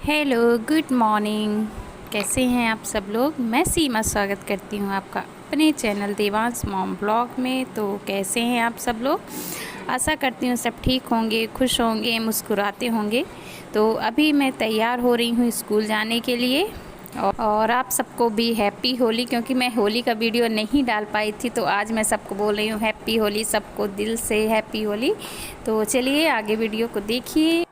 Hello, good morning. कैसे हैं आप सब लोग। मैं सीमा स्वागत करती हूँ आपका अपने चैनल देवांश मॉम ब्लॉग में। तो कैसे हैं आप सब लोग। आशा करती हूँ सब ठीक होंगे, खुश होंगे, मुस्कुराते होंगे। तो अभी मैं तैयार हो रही हूँ स्कूल जाने के लिए। और आप सबको भी हैप्पी होली, क्योंकि मैं होली का वीडियो नहीं डाल पाई थी तो आज मैं सबको बोल रही हूँ हैप्पी होली, सबको दिल से हैप्पी होली। तो चलिए आगे वीडियो को देखिए।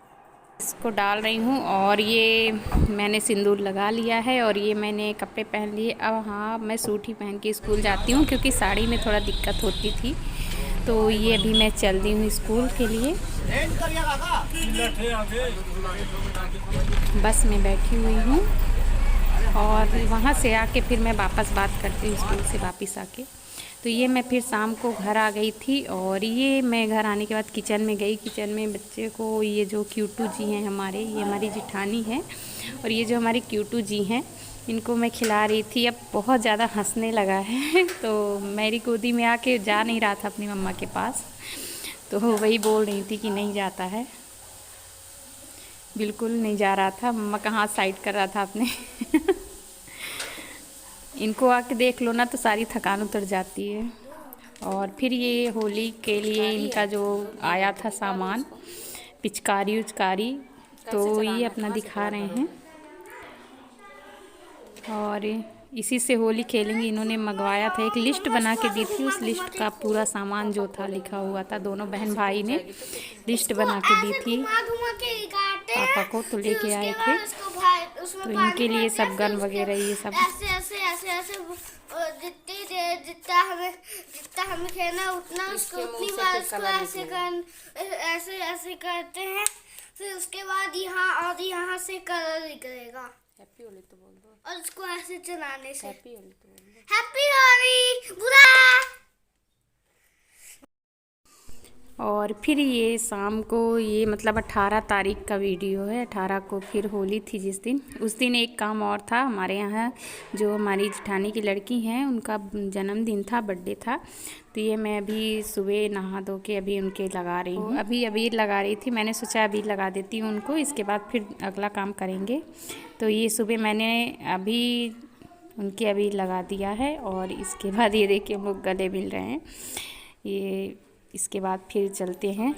इसको डाल रही हूँ और ये मैंने सिंदूर लगा लिया है और ये मैंने कपड़े पहन लिए। अब हाँ, मैं सूट ही पहन के स्कूल जाती हूँ क्योंकि साड़ी में थोड़ा दिक्कत होती थी। तो ये अभी मैं चल दी हूँ स्कूल के लिए। बस में बैठी हुई हूँ और वहाँ से आके फिर मैं वापस बात करती हूँ स्कूल से वापस आके। तो ये मैं फिर शाम को घर आ गई थी और ये मैं घर आने के बाद किचन में गई। किचन में बच्चे को ये जो क्यूटू जी हैं हमारे, ये हमारी जिठानी है और ये जो हमारी क्यूटू जी हैं, इनको मैं खिला रही थी। अब बहुत ज़्यादा हंसने लगा है तो मेरी गोदी में आके जा नहीं रहा था अपनी मम्मा के पास। तो वही बोल रही थी कि नहीं जाता है, बिल्कुल नहीं जा रहा था। मम्मा का हाथ साइड कर रहा था अपने इनको आके देख लो ना तो सारी थकान उतर जाती है। और फिर ये होली के लिए इनका जो आया था सामान, पिचकारी उचकारी, तो ये अपना दिखा रहे हैं और इसी से होली खेलेंगे। इन्होंने मंगवाया था, एक लिस्ट बना के दी थी, उस लिस्ट का पूरा सामान जो था लिखा हुआ था। दोनों बहन भाई ने लिस्ट बना के दी थी पापा को, तो लेके आए थे। तो इनके लिए सब गन वगैरह ये सब ऐसे ऐसे ऐसे ऐसे जितना हमें खेलना उतना उसको उतनी बार उसको ऐसे ऐसे करते हैं। फिर उसके बाद यहाँ और यहाँ से कलर निकलेगा। हैप्पी होली तो बोल दो। और उसको ऐसे चलाने से हैप्पी होली तो बोल दो। हैप्पी होली बुरा। और फिर ये शाम को, ये मतलब 18 तारीख का वीडियो है। 18 को फिर होली थी जिस दिन, उस दिन एक काम और था हमारे यहाँ। जो हमारी जेठानी की लड़की हैं उनका जन्मदिन था, बर्थडे था। तो ये मैं अभी सुबह नहा धो के अभी उनके लगा रही हूँ। अभी अबीर लगा रही थी, मैंने सोचा अबीर लगा देती हूँ उनको, इसके बाद फिर अगला काम करेंगे। तो ये सुबह मैंने अभी उनके अबीर लगा दिया है और इसके बाद ये देखिए हम लोग गले मिल रहे हैं। ये इसके बाद फिर चलते हैं।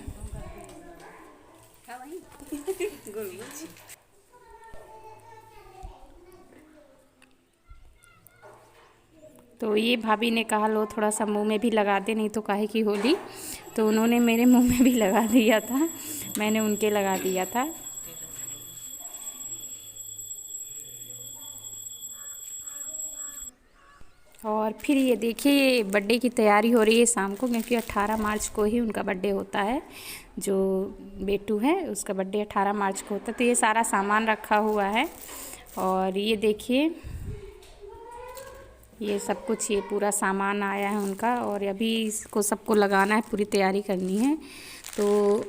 तो ये भाभी ने कहा लो थोड़ा सा मुंह में भी लगा दे, नहीं तो काहे की होली। तो उन्होंने मेरे मुंह में भी लगा दिया था, मैंने उनके लगा दिया था। और फिर ये देखिए ये बर्थडे की तैयारी हो रही है शाम को, क्योंकि 18 मार्च को ही उनका बर्थडे होता है। जो बेटू है उसका बर्थडे 18 मार्च को होता है। तो ये सारा सामान रखा हुआ है और ये देखिए ये सब कुछ, ये पूरा सामान आया है उनका और अभी इसको सबको लगाना है, पूरी तैयारी करनी है। तो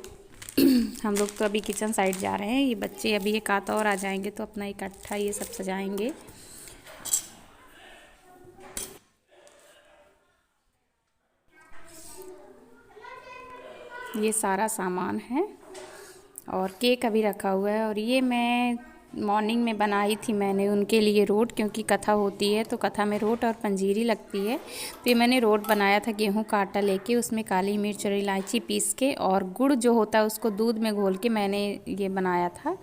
हम लोग तो अभी किचन साइड जा रहे हैं। ये बच्चे अभी एक आधा और आ जाएंगे तो अपना इकट्ठा ये सब सजाएंगे। ये सारा सामान है और केक अभी रखा हुआ है। और ये मैं मॉर्निंग में बनाई थी मैंने उनके लिए रोट, क्योंकि कथा होती है तो कथा में रोट और पंजीरी लगती है। तो ये मैंने रोट बनाया था गेहूं का आटा लेके, उसमें काली मिर्च और इलायची पीस के और गुड़ जो होता है उसको दूध में घोल के मैंने ये बनाया था।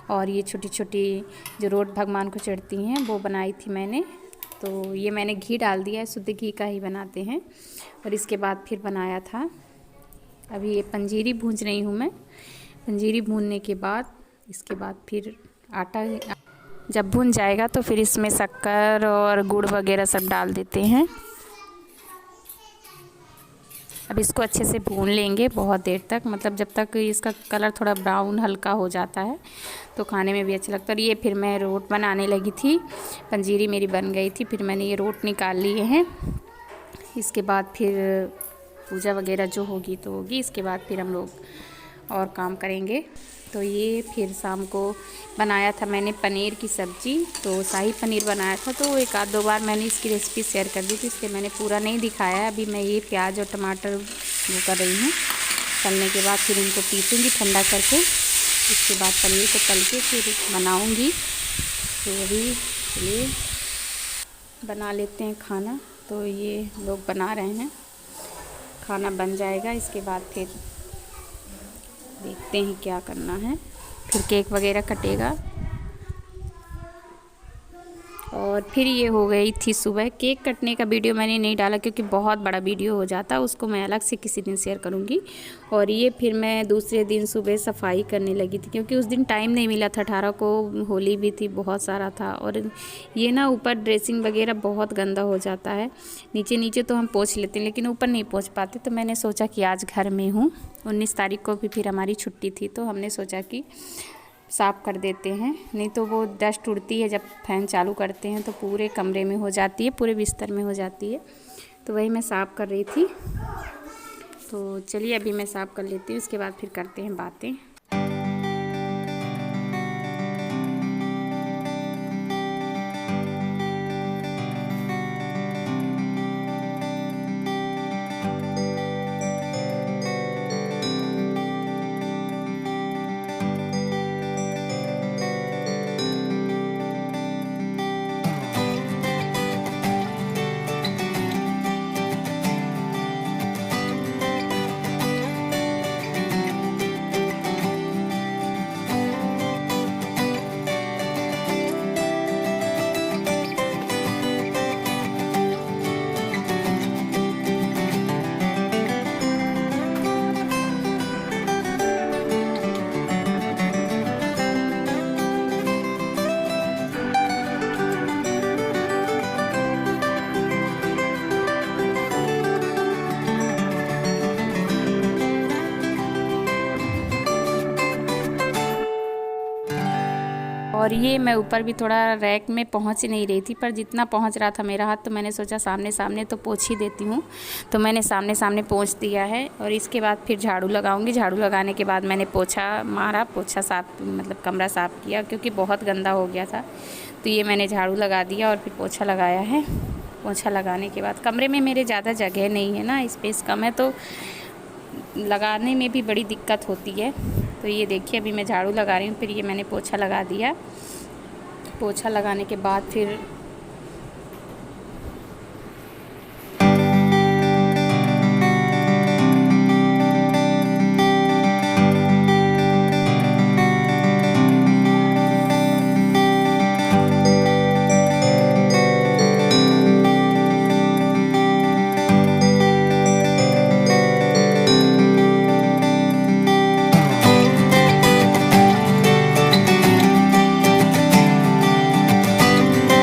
और ये छोटी छोटी जो रोट भगवान को चढ़ती हैं वो बनाई थी मैंने। तो ये मैंने घी डाल दिया है, शुद्ध घी का ही बनाते हैं। और इसके बाद फिर बनाया था, अभी ये पंजीरी भूंज रही हूँ मैं। पंजीरी भूनने के बाद इसके बाद फिर आटा जब भून जाएगा तो फिर इसमें शक्कर और गुड़ वगैरह सब डाल देते हैं। अब इसको अच्छे से भून लेंगे बहुत देर तक, मतलब जब तक इसका कलर थोड़ा ब्राउन हल्का हो जाता है तो खाने में भी अच्छा लगता है। और ये फिर मैं रोट बनाने लगी थी, पंजीरी मेरी बन गई थी, फिर मैंने ये रोट निकाल लिए हैं। इसके बाद फिर पूजा वगैरह जो होगी तो होगी, इसके बाद फिर हम लोग और काम करेंगे। तो ये फिर शाम को बनाया था मैंने पनीर की सब्ज़ी, तो शाही पनीर बनाया था। तो एक आध दो बार मैंने इसकी रेसिपी शेयर कर दी थी, इसलिए मैंने पूरा नहीं दिखाया। अभी मैं ये प्याज और टमाटर वो कर रही हूँ, तलने के बाद फिर इनको पीसूँगी ठंडा करके। इसके बाद पनीर को तल के फिर बनाऊंगी। तो अभी चलिए बना लेते हैं खाना। तो ये लोग बना रहे हैं, खाना बन जाएगा, इसके बाद फिर देखते हैं क्या करना है। फिर केक वगैरह कटेगा और फिर ये हो गई थी सुबह। केक कटने का वीडियो मैंने नहीं डाला क्योंकि बहुत बड़ा वीडियो हो जाता, उसको मैं अलग से किसी दिन शेयर करूँगी। और ये फिर मैं दूसरे दिन सुबह सफाई करने लगी थी क्योंकि उस दिन टाइम नहीं मिला था। 18 को होली भी थी, बहुत सारा था। और ये ना ऊपर ड्रेसिंग वगैरह बहुत गंदा हो जाता है। नीचे नीचे तो हम पोंछ लेते हैं लेकिन ऊपर नहीं पोंछ पाते। तो मैंने सोचा कि आज घर में हूँ, 19 तारीख को भी फिर हमारी छुट्टी थी, तो हमने सोचा कि साफ़ कर देते हैं, नहीं तो वो डस्ट उड़ती है जब फैन चालू करते हैं तो पूरे कमरे में हो जाती है, पूरे बिस्तर में हो जाती है। तो वही मैं साफ़ कर रही थी। तो चलिए अभी मैं साफ़ कर लेती हूँ, इसके बाद फिर करते हैं बातें। और ये मैं ऊपर भी थोड़ा रैक में पहुंच नहीं रही थी, पर जितना पहुंच रहा था मेरा हाथ, तो मैंने सोचा सामने सामने तो पोंछ ही देती हूँ। तो मैंने सामने सामने पोंछ दिया है और इसके बाद फिर झाड़ू लगाऊंगी। झाड़ू लगाने के बाद मैंने पोछा मारा, पोछा साफ मतलब कमरा साफ़ किया क्योंकि बहुत गंदा हो गया था। तो ये मैंने झाड़ू लगा दिया और फिर पोछा लगाया है। पोछा लगाने के बाद कमरे में मेरे ज़्यादा जगह नहीं है ना, स्पेस कम है, तो लगाने में भी बड़ी दिक्कत होती है। तो ये देखिए अभी मैं झाड़ू लगा रही हूँ, फिर ये मैंने पोछा लगा दिया। पोछा लगाने के बाद फिर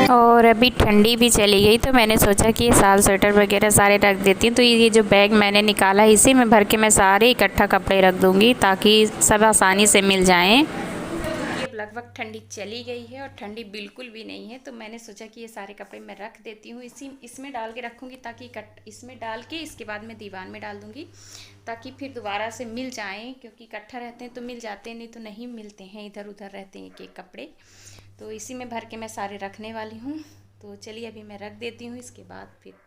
और अभी ठंडी भी चली गई, तो मैंने सोचा कि शाल स्वेटर वगैरह सारे रख देती हूँ। तो ये जो बैग मैंने निकाला है, इसी में भर के मैं सारे इकट्ठा कपड़े रख दूँगी ताकि सब आसानी से मिल जाएं। ये लगभग ठंडी चली गई है और ठंडी बिल्कुल भी नहीं है, तो मैंने सोचा कि ये सारे कपड़े मैं रख देती हूँ। इसमें डाल के रखूँगी ताकि इसमें डाल के इसके बाद मैं दीवान में डाल दूँगी ताकि फिर दोबारा से मिल जाएँ, क्योंकि इकट्ठा रहते हैं तो मिल जाते हैं, नहीं तो नहीं मिलते हैं, इधर उधर रहते हैं एक कपड़े। तो इसी में भर के मैं सारे रखने वाली हूँ। तो चलिए अभी मैं रख देती हूँ, इसके बाद फिर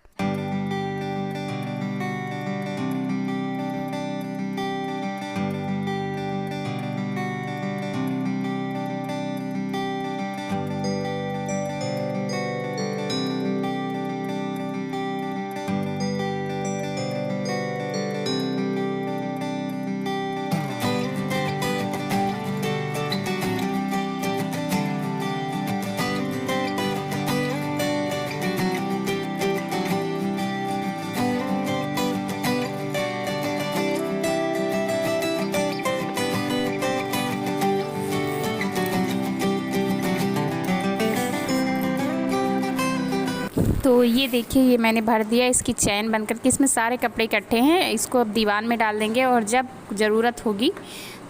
तो ये देखिए ये मैंने भर दिया, इसकी चैन बनकर के इसमें सारे कपड़े इकट्ठे हैं। इसको अब दीवान में डाल देंगे और जब ज़रूरत होगी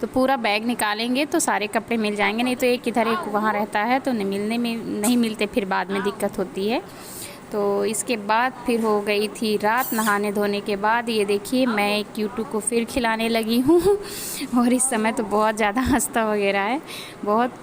तो पूरा बैग निकालेंगे तो सारे कपड़े मिल जाएंगे, नहीं तो एक इधर एक वहाँ रहता है तो मिलने में नहीं मिलते, फिर बाद में दिक्कत होती है। तो इसके बाद फिर हो गई थी रात। नहाने धोने के बाद ये देखिए मैं क्यूटू को फिर खिलाने लगी हूँ और इस समय तो बहुत ज़्यादा हंसता वगैरह है, बहुत